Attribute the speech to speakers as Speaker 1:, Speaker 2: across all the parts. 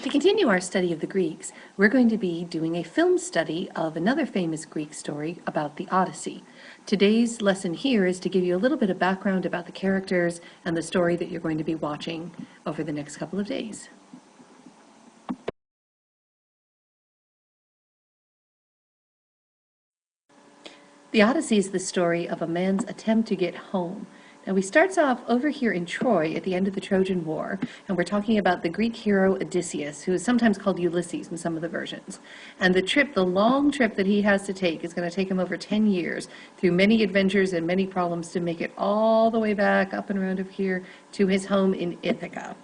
Speaker 1: To continue our study of the Greeks, we're going to be doing a film study of another famous Greek story about the Odyssey. Today's lesson here is to give you a little bit of background about the characters and the story that you're going to be watching over the next couple of days. The Odyssey is the story of a man's attempt to get home. Now, he starts off over here in Troy at the end of the Trojan War, and we're talking about the Greek hero Odysseus, who is sometimes called Ulysses in some of the versions. And the long trip that he has to take is going to take him over 10 years through many adventures and many problems to make it all the way back up and around over here to his home in Ithaca.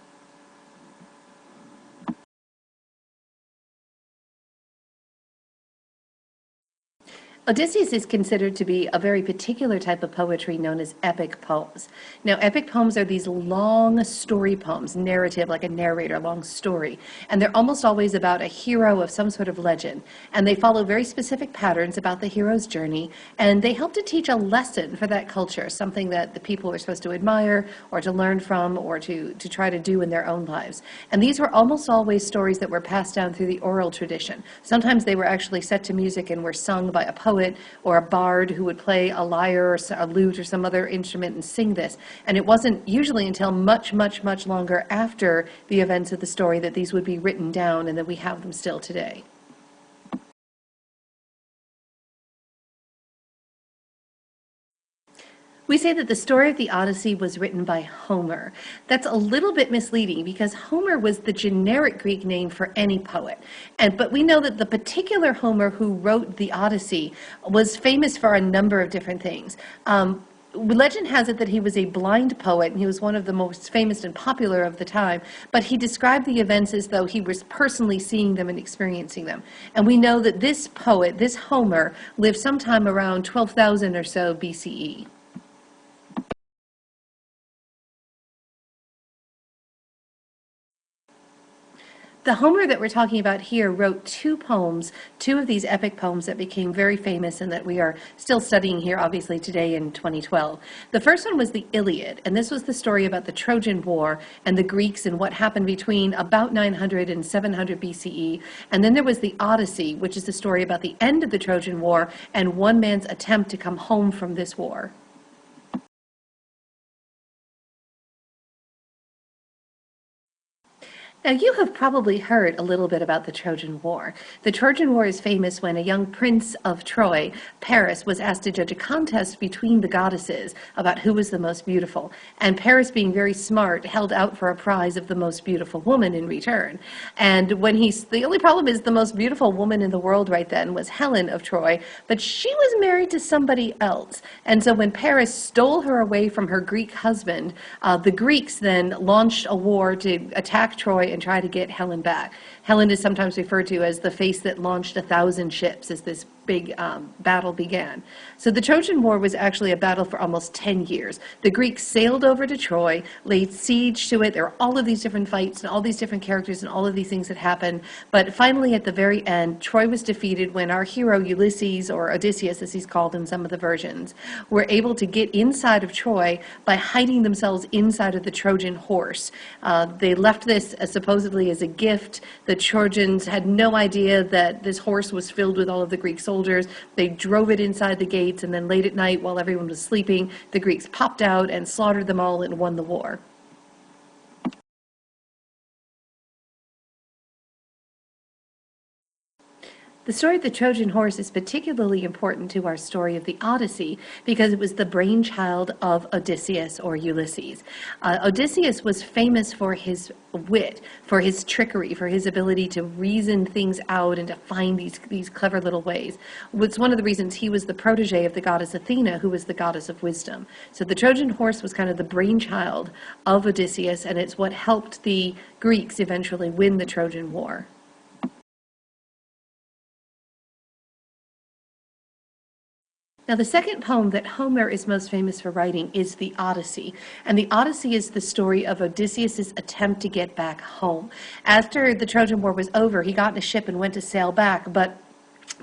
Speaker 1: Odysseus is considered to be a very particular type of poetry known as epic poems. Now, epic poems are these long story poems, narrative, like a narrator, long story. And they're almost always about a hero of some sort of legend. And they follow very specific patterns about the hero's journey. And they help to teach a lesson for that culture, something that the people are supposed to admire or to learn from or to try to do in their own lives. And these were almost always stories that were passed down through the oral tradition. Sometimes they were actually set to music and were sung by a poet or a bard who would play a lyre or a lute or some other instrument and sing this. And it wasn't usually until much, much, much longer after the events of the story that these would be written down and that we have them still today. We say that the story of the Odyssey was written by Homer. That's a little bit misleading because Homer was the generic Greek name for any poet. But we know that the particular Homer who wrote the Odyssey was famous for a number of different things. Legend has it that he was a blind poet, and he was one of the most famous and popular of the time, but he described the events as though he was personally seeing them and experiencing them. And we know that this poet, this Homer, lived sometime around 12,000 or so BCE. The Homer that we're talking about here wrote two poems, two of these epic poems that became very famous and that we are still studying here, obviously, today in 2012. The first one was the Iliad, and this was the story about the Trojan War and the Greeks and what happened between about 900 and 700 BCE. And then there was the Odyssey, which is the story about the end of the Trojan War and one man's attempt to come home from this war. Now, you have probably heard a little bit about the Trojan War. The Trojan War is famous when a young prince of Troy, Paris, was asked to judge a contest between the goddesses about who was the most beautiful. And Paris, being very smart, held out for a prize of the most beautiful woman in return. And the only problem is the most beautiful woman in the world right then was Helen of Troy, but she was married to somebody else. And so when Paris stole her away from her Greek husband, the Greeks then launched a war to attack Troy and try to get Helen back. Helen is sometimes referred to as the face that launched 1,000 ships as this big battle began. So the Trojan War was actually a battle for almost 10 years. The Greeks sailed over to Troy, laid siege to it. There were all of these different fights and all these different characters and all of these things that happened. But finally, at the very end, Troy was defeated when our hero Ulysses, or Odysseus as he's called in some of the versions, were able to get inside of Troy by hiding themselves inside of the Trojan horse. They left this supposedly as a gift. The Trojans had no idea that this horse was filled with all of the Greek soldiers. They drove it inside the gates, and then late at night, while everyone was sleeping, the Greeks popped out and slaughtered them all and won the war. The story of the Trojan horse is particularly important to our story of the Odyssey because it was the brainchild of Odysseus or Ulysses. Odysseus was famous for his wit, for his trickery, for his ability to reason things out and to find these clever little ways. It's one of the reasons he was the protege of the goddess Athena, who was the goddess of wisdom. So the Trojan horse was kind of the brainchild of Odysseus, and it's what helped the Greeks eventually win the Trojan War. Now, the second poem that Homer is most famous for writing is the Odyssey. And the Odyssey is the story of Odysseus' attempt to get back home. After the Trojan War was over, he got in a ship and went to sail back, but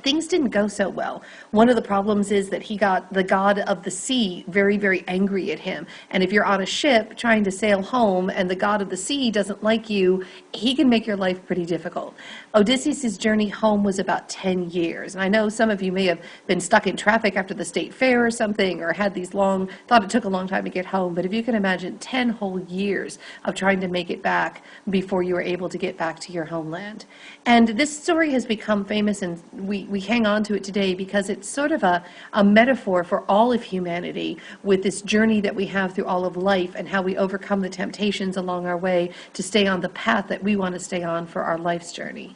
Speaker 1: things didn't go so well. One of the problems is that he got the god of the sea very, very angry at him. And if you're on a ship trying to sail home and the god of the sea doesn't like you, he can make your life pretty difficult. Odysseus' journey home was about 10 years. And I know some of you may have been stuck in traffic after the state fair or something, or had thought it took a long time to get home. But if you can imagine 10 whole years of trying to make it back before you were able to get back to your homeland. And this story has become famous, and we hang on to it today because it's sort of a metaphor for all of humanity, with this journey that we have through all of life and how we overcome the temptations along our way to stay on the path that we want to stay on for our life's journey.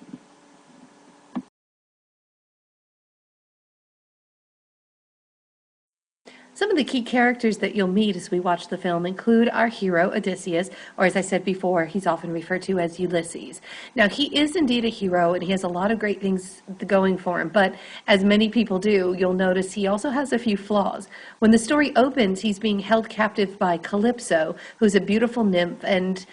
Speaker 1: Some of the key characters that you'll meet as we watch the film include our hero, Odysseus, or as I said before, he's often referred to as Ulysses. Now, he is indeed a hero, and he has a lot of great things going for him, but as many people do, you'll notice he also has a few flaws. When the story opens, he's being held captive by Calypso, who's a beautiful nymph, and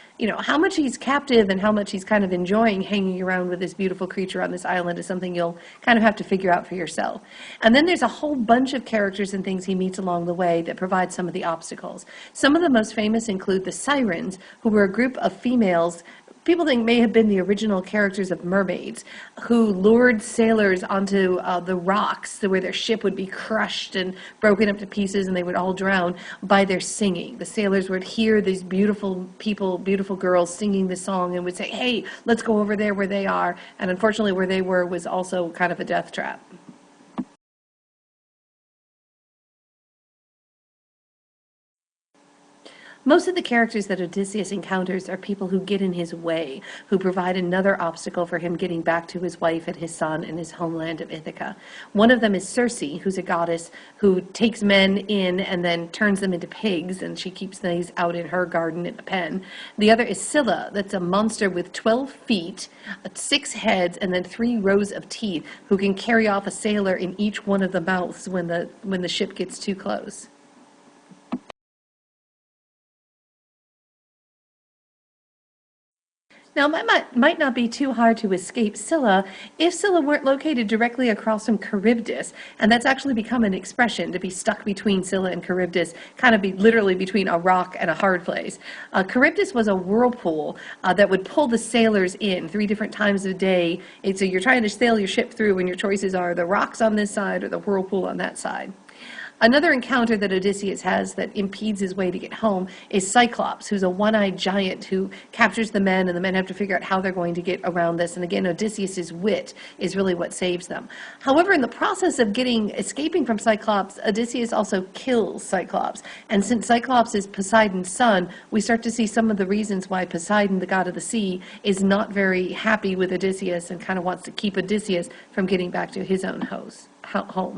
Speaker 1: how much he's captive and how much he's kind of enjoying hanging around with this beautiful creature on this island is something you'll kind of have to figure out for yourself. And then there's a whole bunch of characters and things he meets along the way that provide some of the obstacles. Some of the most famous include the Sirens, who were a group of females people think may have been the original characters of mermaids, who lured sailors onto the rocks where their ship would be crushed and broken up to pieces and they would all drown by their singing. The sailors would hear these beautiful people, beautiful girls singing the song and would say, hey, let's go over there where they are. And unfortunately where they were was also kind of a death trap. Most of the characters that Odysseus encounters are people who get in his way, who provide another obstacle for him getting back to his wife and his son in his homeland of Ithaca. One of them is Circe, who's a goddess who takes men in and then turns them into pigs, and she keeps these out in her garden in a pen. The other is Scylla, that's a monster with 12 feet, 6 heads, and then 3 rows of teeth, who can carry off a sailor in each one of the mouths when the ship gets too close. Now, it might not be too hard to escape Scylla if Scylla weren't located directly across from Charybdis, and that's actually become an expression, to be stuck between Scylla and Charybdis, kind of be literally between a rock and a hard place. Charybdis was a whirlpool that would pull the sailors in 3 different times a day. And so you're trying to sail your ship through, and your choices are the rocks on this side or the whirlpool on that side. Another encounter that Odysseus has that impedes his way to get home is Cyclops, who's a one-eyed giant who captures the men, and the men have to figure out how they're going to get around this. And again, Odysseus's wit is really what saves them. However, in the process of escaping from Cyclops, Odysseus also kills Cyclops. And since Cyclops is Poseidon's son, we start to see some of the reasons why Poseidon, the god of the sea, is not very happy with Odysseus and kind of wants to keep Odysseus from getting back to his own home.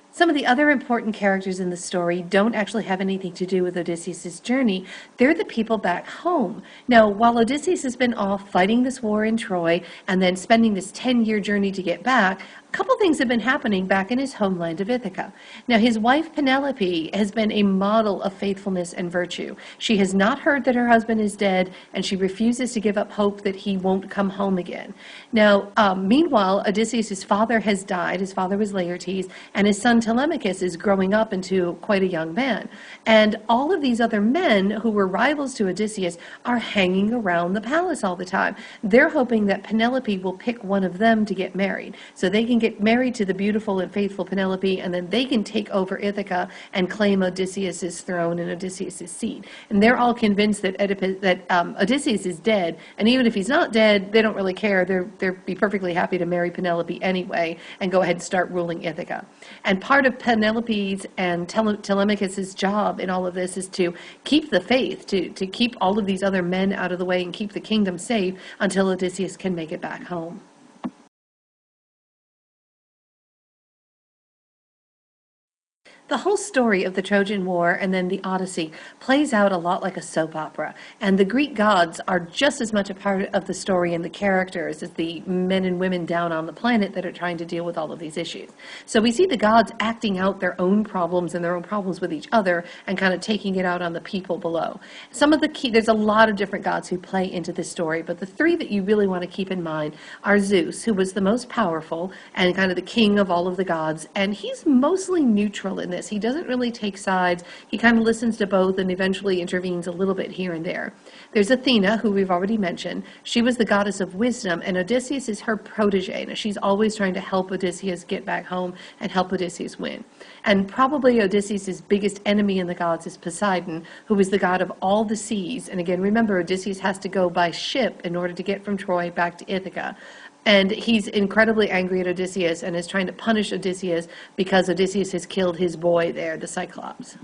Speaker 1: Some of the other important characters in the story don't actually have anything to do with Odysseus' journey. They're the people back home. Now, while Odysseus has been off fighting this war in Troy and then spending this 10-year journey to get back, a couple things have been happening back in his homeland of Ithaca. Now, his wife Penelope has been a model of faithfulness and virtue. She has not heard that her husband is dead, and she refuses to give up hope that he won't come home again. Now, meanwhile, Odysseus' father has died. His father was Laertes, and his son Telemachus is growing up into quite a young man. And all of these other men who were rivals to Odysseus are hanging around the palace all the time. They're hoping that Penelope will pick one of them to get married, so they can get married to the beautiful and faithful Penelope, and then they can take over Ithaca and claim Odysseus' throne and Odysseus' seat. And they're all convinced that Odysseus is dead, and even if he's not dead, they don't really care. They'll be perfectly happy to marry Penelope anyway and go ahead and start ruling Ithaca. And part of Penelope's and Telemachus' job in all of this is to keep the faith, to keep all of these other men out of the way and keep the kingdom safe until Odysseus can make it back home. The whole story of the Trojan War and then the Odyssey plays out a lot like a soap opera. And the Greek gods are just as much a part of the story and the characters as the men and women down on the planet that are trying to deal with all of these issues. So we see the gods acting out their own problems and their own problems with each other and kind of taking it out on the people below. Some of the key, there's a lot of different gods who play into this story, but the three that you really want to keep in mind are Zeus, who was the most powerful and kind of the king of all of the gods, and he's mostly neutral in this. He doesn't really take sides. He kind of listens to both and eventually intervenes a little bit here and there. There's Athena, who we've already mentioned. She was the goddess of wisdom, and Odysseus is her protege. Now, she's always trying to help Odysseus get back home and help Odysseus win. And probably Odysseus' biggest enemy in the gods is Poseidon, who is the god of all the seas. And again, remember, Odysseus has to go by ship in order to get from Troy back to Ithaca. And he's incredibly angry at Odysseus and is trying to punish Odysseus because Odysseus has killed his boy there, the Cyclops.